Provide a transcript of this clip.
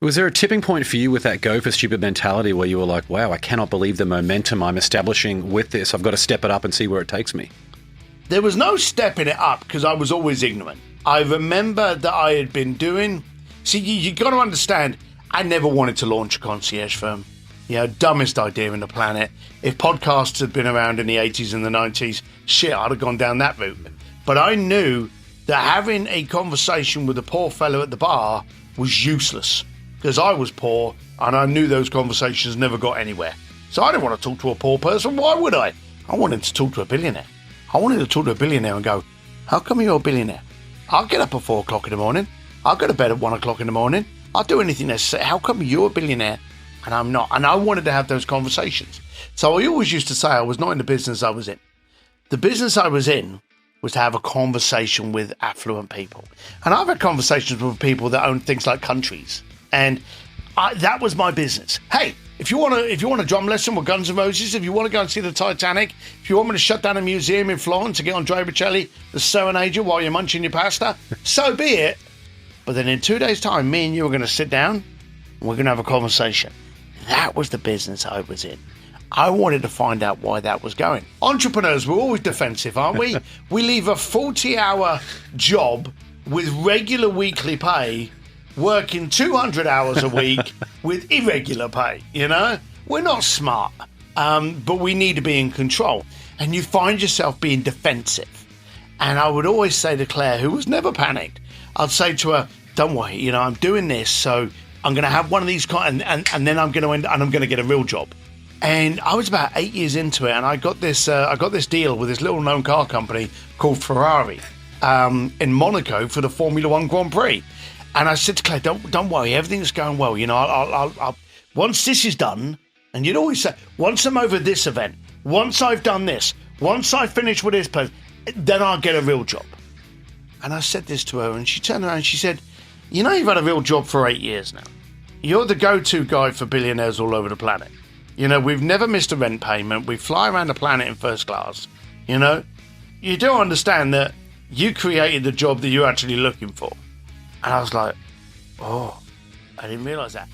Was there a tipping point for you with that go for stupid mentality where you were like, wow, I cannot believe the momentum I'm establishing with this. I've got to step it up and see where it takes me? There was no stepping it up because I was always ignorant. I remember that I had been doing... See, you got to understand, I never wanted to launch a concierge firm. Dumbest idea in the planet. If podcasts had been around in the 80s and the 90s, shit, I'd have gone down that route. But I knew that having a conversation with a poor fellow at the bar was useless because I was poor and I knew those conversations never got anywhere. So I didn't want to talk to a poor person. Why would I? I wanted to talk to a billionaire. I wanted to talk to a billionaire and go, how come you're a billionaire? I'll get up at 4 o'clock in the morning. I'll go to bed at 1 o'clock in the morning. I'll do anything necessary. How come you're a billionaire and I'm not? And I wanted to have those conversations. So I always used to say I was not in the business I was in. The business I was in was to have a conversation with affluent people. And I've had conversations with people that own things like countries. And that was my business. Hey, if you want a drum lesson with Guns N' Roses, if you want to go and see the Titanic, if you want me to shut down a museum in Florence to get Andrea Bocelli to serenade you while you're munching your pasta, so be it. But then in 2 days' time, me and you are going to sit down and we're going to have a conversation. That was the business I was in. I wanted to find out why that was going. Entrepreneurs, we're always defensive, aren't we? We leave a 40-hour job with regular weekly pay, working 200 hours a week with irregular pay, We're not smart, but we need to be in control. And you find yourself being defensive. And I would always say to Claire, who was never panicked, I'd say to her, don't worry, I'm doing this, so I'm going to have one of these, and then I'm going to end, and I'm going to get a real job. And I was about 8 years into it, and I got this deal with this little known car company called Ferrari in Monaco for the Formula One Grand Prix. And I said to Claire, don't worry, everything's going well. I'll once this is done, and you'd always say, once I'm over this event, once I've done this, once I finish with this person, then I'll get a real job. And I said this to her, and she turned around and she said, you've had a real job for 8 years now. You're the go-to guy for billionaires all over the planet. We've never missed a rent payment. We fly around the planet in first class. You do understand that you created the job that you're actually looking for. And I was like, oh, I didn't realise that.